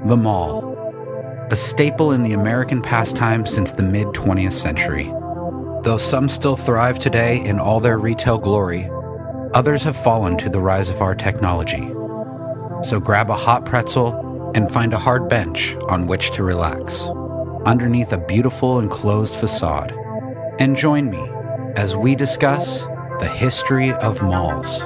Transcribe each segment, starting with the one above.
The mall, a staple in the American pastime since the mid-20th century. Though some still thrive today in all their retail glory, others have fallen to the rise of our technology. So grab a hot pretzel and find a hard bench on which to relax, underneath a beautiful enclosed facade. And join me as we discuss the history of malls.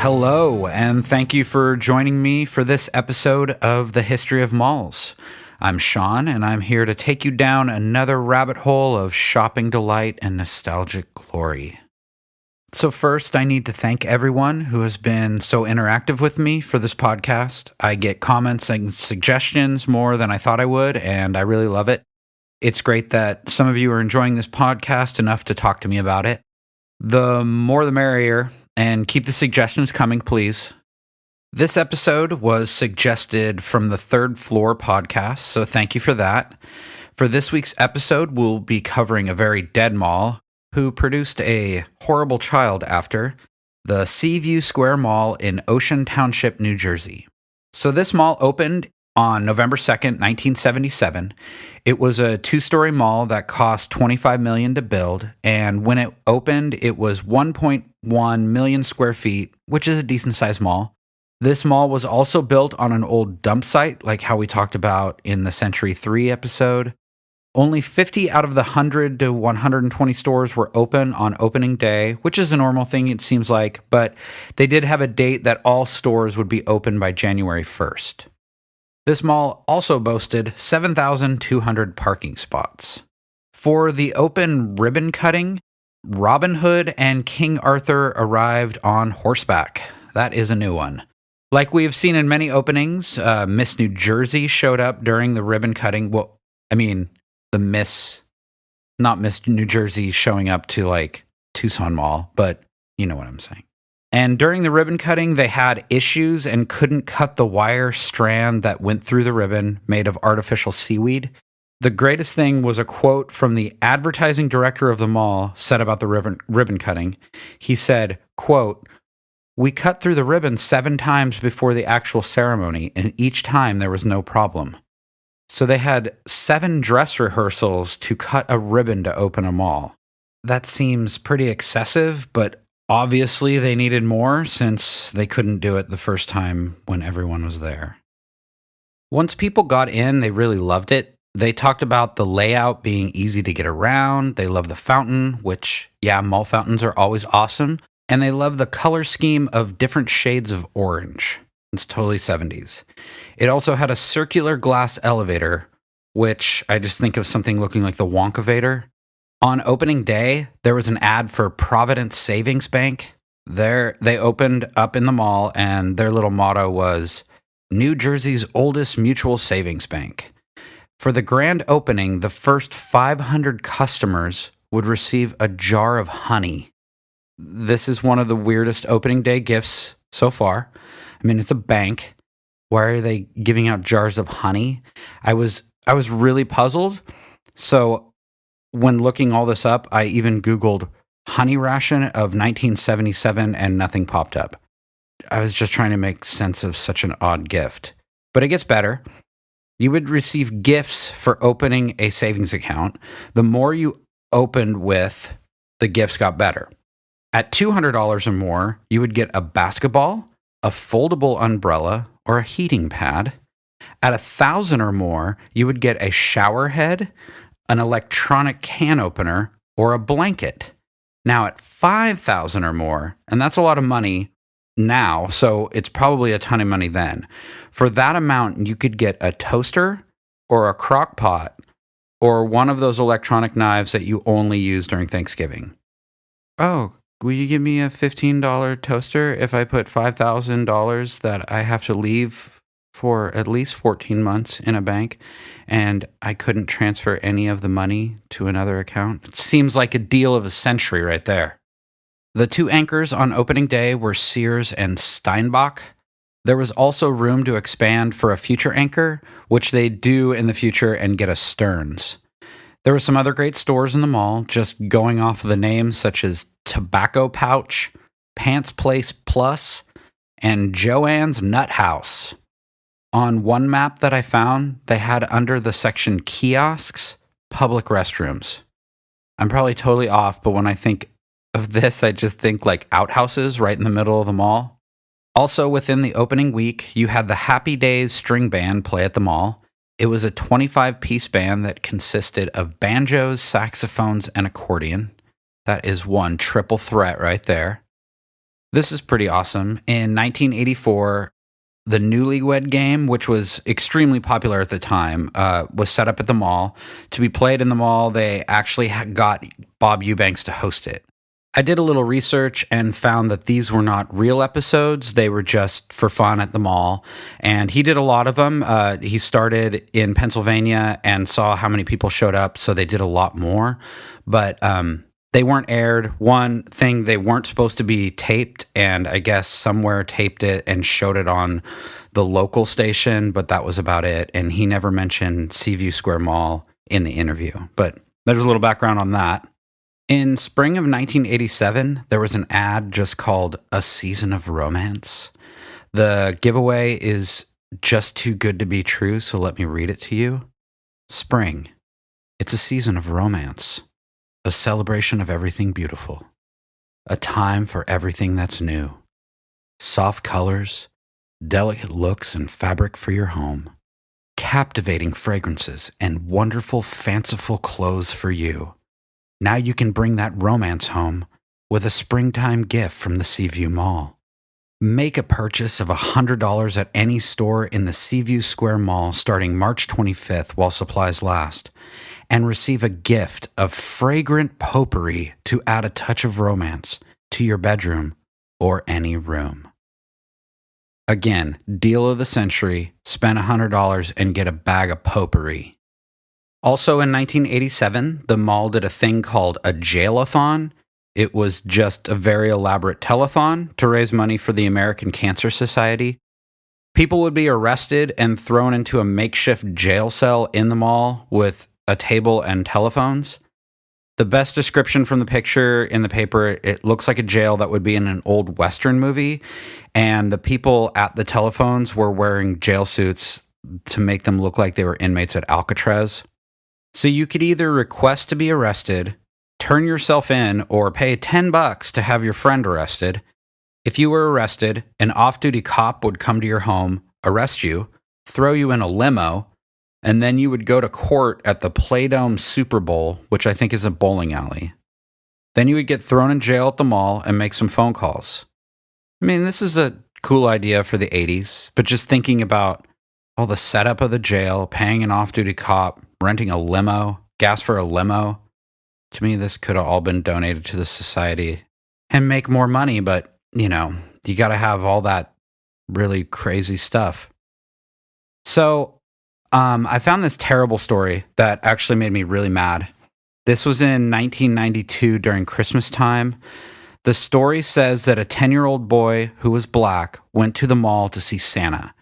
Hello, and thank you for joining me for this episode of The History of Malls. I'm Sean, and I'm here to take you down another rabbit hole of shopping delight and nostalgic glory. So first, I need to thank everyone who has been so interactive with me for this podcast. I get comments and suggestions more than I thought I would, and I really love it. It's great that some of you are enjoying this podcast enough to talk to me about it. The more the merrier. And keep the suggestions coming, please. This episode was suggested from the Third Floor podcast, so thank you for that. For this week's episode, we'll be covering a very dead mall who produced a horrible child after, the Seaview Square Mall in Ocean Township, New Jersey. So this mall opened on November 2nd, 1977. It was a two-story mall that cost $25 million to build, and when it opened, it was 1.1 million square feet, which is a decent-sized mall. This mall was also built on an old dump site, like how we talked about in the Century 3 episode. Only 50 out of the 100 to 120 stores were open on opening day, which is a normal thing, it seems like, but they did have a date that all stores would be open by January 1st. This mall also boasted 7,200 parking spots. For the open ribbon cutting, Robin Hood and King Arthur arrived on horseback. That is a new one. Like we have seen in many openings, Miss New Jersey showed up during the ribbon cutting. Well, I mean, not Miss New Jersey showing up to like Tucson Mall, but you know what I'm saying. And during the ribbon cutting, they had issues and couldn't cut the wire strand that went through the ribbon made of artificial seaweed. The greatest thing was a quote from the advertising director of the mall said about the ribbon cutting. He said, quote, "We cut through the ribbon 7 times before the actual ceremony, and each time there was no problem." So they had 7 dress rehearsals to cut a ribbon to open a mall. That seems pretty excessive, but obviously, they needed more since they couldn't do it the first time when everyone was there. Once people got in, they really loved it. They talked about the layout being easy to get around. They love the fountain, which, yeah, mall fountains are always awesome. And they love the color scheme of different shades of orange. It's totally 70s. It also had a circular glass elevator, which I just think of something looking like the Wonkavator. On opening day, there was an ad for Provident Savings Bank. They opened up in the mall, and their little motto was, New Jersey's oldest mutual savings bank. For the grand opening, the first 500 customers would receive a jar of honey. This is one of the weirdest opening day gifts so far. I mean, it's a bank. Why are they giving out jars of honey? I was really puzzled. So when looking all this up, I even Googled honey ration of 1977 and nothing popped up. I was just trying to make sense of such an odd gift. But it gets better. You would receive gifts for opening a savings account. The more you opened with, the gifts got better. At $200 or more, you would get a basketball, a foldable umbrella, or a heating pad. At $1,000 or more, you would get a shower head, an electronic can opener, or a blanket. Now at $5,000 or more, and that's a lot of money now, so it's probably a ton of money then. For that amount, you could get a toaster or a crock pot or one of those electronic knives that you only use during Thanksgiving. Oh, will you give me a $15 toaster if I put $5,000 that I have to leave for at least 14 months in a bank and I couldn't transfer any of the money to another account? It seems like a deal of the century right there. The two anchors on opening day were Sears and Steinbach. There was also room to expand for a future anchor, which they do in the future and get a Stearns. There were some other great stores in the mall, just going off of the names such as Tobacco Pouch, Pants Place Plus, and Joanne's Nut House. On one map that I found, they had under the section kiosks, public restrooms. I'm probably totally off, but when I think of this, I just think like outhouses right in the middle of the mall. Also, within the opening week, you had the Happy Days string band play at the mall. It was a 25-piece band that consisted of banjos, saxophones, and accordion. That is one triple threat right there. This is pretty awesome. In 1984, the Newlywed Game, which was extremely popular at the time, was set up at the mall. To be played in the mall, they actually got Bob Eubanks to host it. I did a little research and found that these were not real episodes. They were just for fun at the mall. And he did a lot of them. He started in Pennsylvania and saw how many people showed up, so they did a lot more. But they weren't aired. One thing, they weren't supposed to be taped, and I guess somewhere taped it and showed it on the local station, but that was about it. And he never mentioned Seaview Square Mall in the interview. But there's a little background on that. In spring of 1987, there was an ad just called A Season of Romance. The giveaway is just too good to be true, so let me read it to you. Spring. It's a season of romance. A celebration of everything beautiful. A time for everything that's new. Soft colors, delicate looks and fabric for your home. Captivating fragrances and wonderful, fanciful clothes for you. Now you can bring that romance home with a springtime gift from the Seaview Mall. Make a purchase of $100 at any store in the Seaview Square Mall starting March 25th while supplies last, and receive a gift of fragrant potpourri to add a touch of romance to your bedroom or any room. Again, deal of the century, spend $100 and get a bag of potpourri. Also in 1987, the mall did a thing called a jail-a-thon. It was just a very elaborate telethon to raise money for the American Cancer Society. People would be arrested and thrown into a makeshift jail cell in the mall with a table and telephones. The best description from the picture in the paper, it looks like a jail that would be in an old Western movie, and the people at the telephones were wearing jail suits to make them look like they were inmates at Alcatraz. So you could either request to be arrested, turn yourself in, or pay $10 to have your friend arrested. If you were arrested, an off-duty cop would come to your home, arrest you, throw you in a limo, and then you would go to court at the Playdome Super Bowl, which I think is a bowling alley. Then you would get thrown in jail at the mall and make some phone calls. I mean, this is a cool idea for the 80s, but just thinking about all the setup of the jail, paying an off-duty cop, renting a limo, gas for a limo. To me, this could have all been donated to the society and make more money, but, you got to have all that really crazy stuff. So, I found this terrible story that actually made me really mad. This was in 1992 during Christmas time. The story says that a 10-year-old boy who was black went to the mall to see Santa.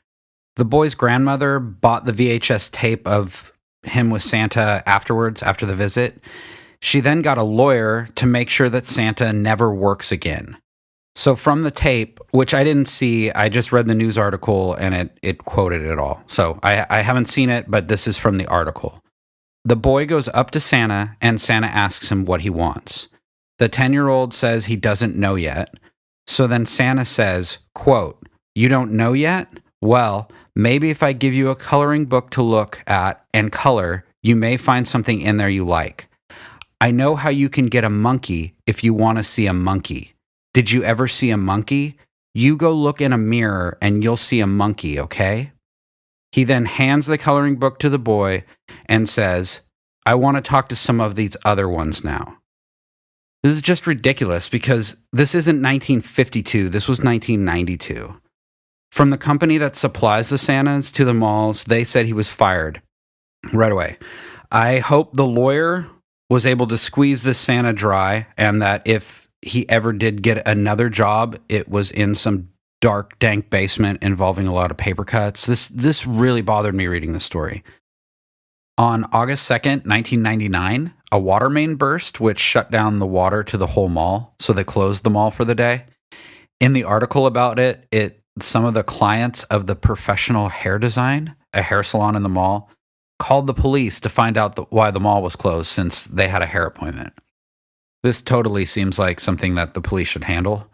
The boy's grandmother bought the VHS tape of him with Santa afterwards, after the visit. She then got a lawyer to make sure that Santa never works again. So from the tape, which I didn't see, I just read the news article and it quoted it all. So I haven't seen it, but this is from the article. The boy goes up to Santa and Santa asks him what he wants. The 10-year-old says he doesn't know yet. So then Santa says, quote, "You don't know yet? Well, maybe if I give you a coloring book to look at and color, you may find something in there you like. I know how you can get a monkey if you want to see a monkey. Did you ever see a monkey? You go look in a mirror and you'll see a monkey, okay?" He then hands the coloring book to the boy and says, "I want to talk to some of these other ones now." This is just ridiculous because this isn't 1952. This was 1992. From the company that supplies the Santas to the malls, they said he was fired right away. I hope the lawyer was able to squeeze this Santa dry and that if he ever did get another job, it was in some dark, dank basement involving a lot of paper cuts. This really bothered me reading the story. On August 2nd, 1999, a water main burst, which shut down the water to the whole mall, so they closed the mall for the day. In the article about it some of the clients of the Professional Hair Design, a hair salon in the mall, called the police to find out why the mall was closed since they had a hair appointment. This totally seems like something that the police should handle.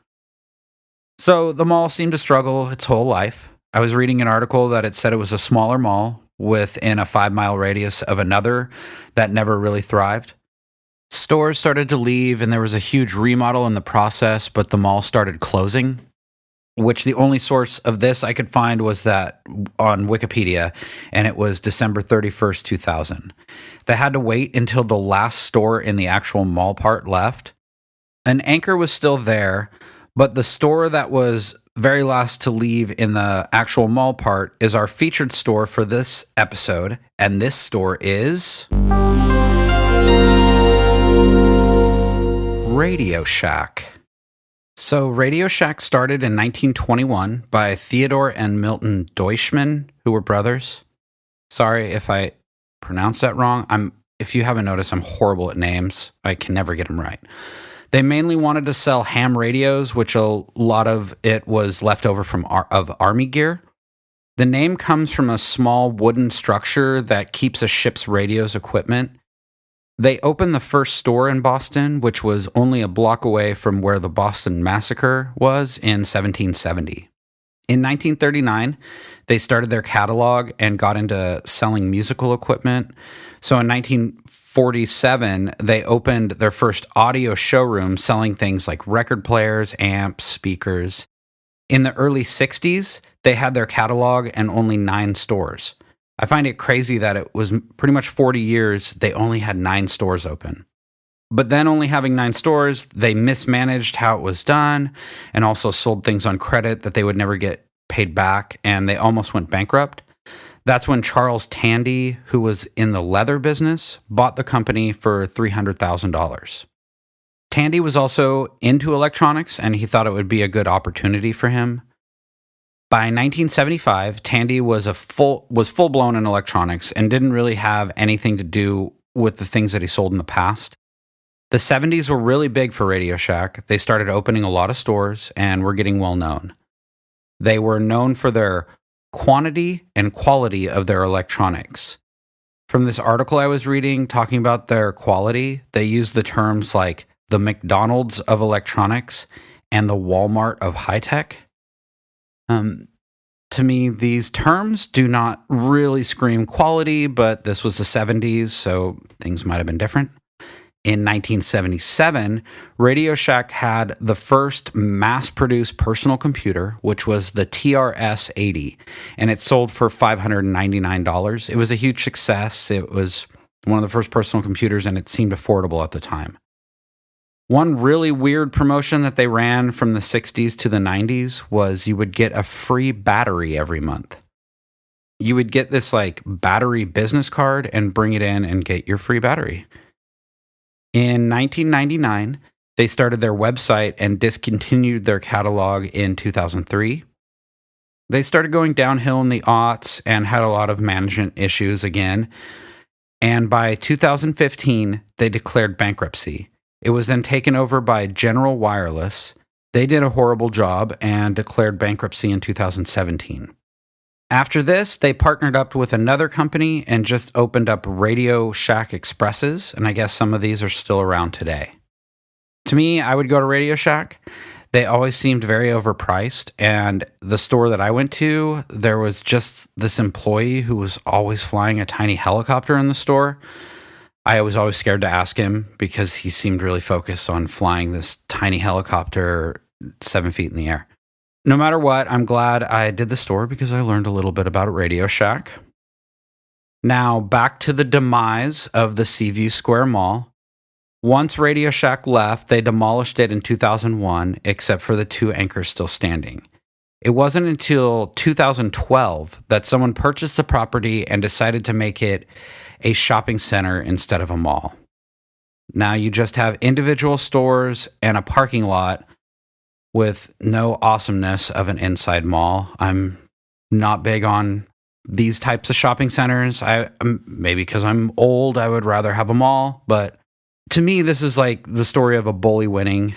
So the mall seemed to struggle its whole life. I was reading an article that it said it was a smaller mall within a 5-mile radius of another that never really thrived. Stores started to leave and there was a huge remodel in the process, but the mall started closing, which the only source of this I could find was that on Wikipedia, and it was December 31st, 2000. They had to wait until the last store in the actual mall part left. An anchor was still there, but the store that was very last to leave in the actual mall part is our featured store for this episode, and this store is Radioshack. So Radioshack started in 1921 by Theodore and Milton Deutschman, who were brothers. Sorry if I pronounced that wrong. If you haven't noticed, I'm horrible at names. I can never get them right. They mainly wanted to sell ham radios, which a lot of it was left over from Army gear. The name comes from a small wooden structure that keeps a ship's radio's equipment. They opened the first store in Boston, which was only a block away from where the Boston Massacre was in 1770. In 1939, they started their catalog and got into selling musical equipment. So in 1947, they opened their first audio showroom selling things like record players, amps, speakers. In the early 60s, they had their catalog and only 9 stores. I find it crazy that it was pretty much 40 years, they only had 9 stores open. But then only having 9 stores, they mismanaged how it was done and also sold things on credit that they would never get paid back, and they almost went bankrupt. That's when Charles Tandy, who was in the leather business, bought the company for $300,000. Tandy was also into electronics, and he thought it would be a good opportunity for him. By 1975, Tandy was full-blown in electronics and didn't really have anything to do with the things that he sold in the past. The 70s were really big for Radioshack. They started opening a lot of stores and were getting well known. They were known for their quantity and quality of their electronics. From this article I was reading talking about their quality, they used the terms like the McDonald's of electronics and the Walmart of high-tech. To me, these terms do not really scream quality, but this was the 70s, so things might have been different. In 1977, Radioshack had the first mass-produced personal computer, which was the TRS-80, and it sold for $599. It was a huge success. It was one of the first personal computers, and it seemed affordable at the time. One really weird promotion that they ran from the 60s to the 90s was you would get a free battery every month. You would get this like battery business card and bring it in and get your free battery. In 1999, they started their website and discontinued their catalog in 2003. They started going downhill in the aughts and had a lot of management issues again. And by 2015, they declared bankruptcy. It was then taken over by General Wireless. They did a horrible job and declared bankruptcy in 2017. After this, they partnered up with another company and just opened up Radioshack Expresses, and I guess some of these are still around today. To me, I would go to Radioshack. They always seemed very overpriced, and the store that I went to, there was just this employee who was always flying a tiny helicopter in the store. I was always scared to ask him because he seemed really focused on flying this tiny helicopter 7 feet in the air. No matter what, I'm glad I did the store because I learned a little bit about Radioshack. Now, back to the demise of the Seaview Square Mall. Once Radioshack left, they demolished it in 2001, except for the 2 anchors still standing. It wasn't until 2012 that someone purchased the property and decided to make it a shopping center instead of a mall. Now you just have individual stores and a parking lot with no awesomeness of an inside mall. I'm not big on these types of shopping centers. Maybe because I'm old, I would rather have a mall, but to me, this is like the story of a bully winning,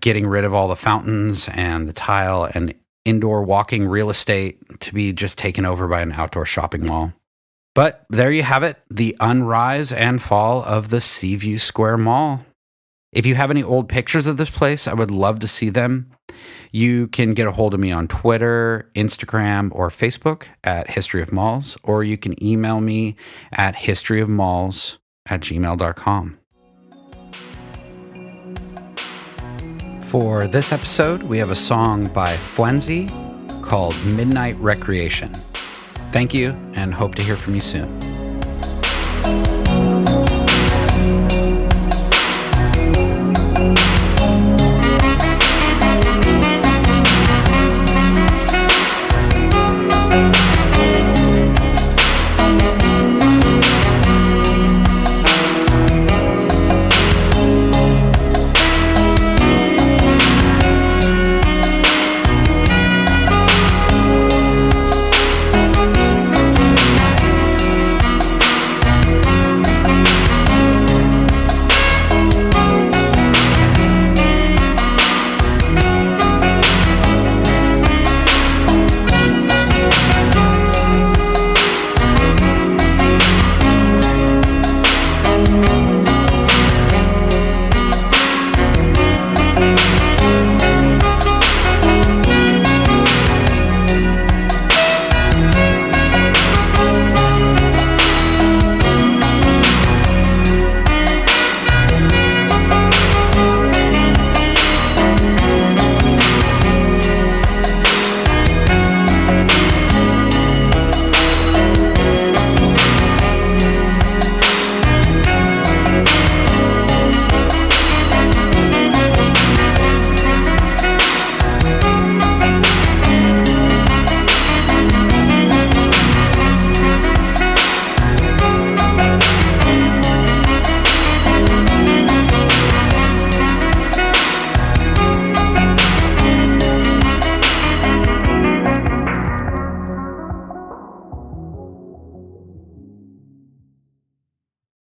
getting rid of all the fountains and the tile and indoor walking real estate to be just taken over by an outdoor shopping mall. But there you have it, the unrise and fall of the Seaview Square Mall. If you have any old pictures of this place, I would love to see them. You can get a hold of me on Twitter, Instagram, or Facebook at History of Malls, or you can email me at historyofmalls@gmail.com. For this episode, we have a song by Fwienzy called Midnight Recreation. Thank you, and hope to hear from you soon.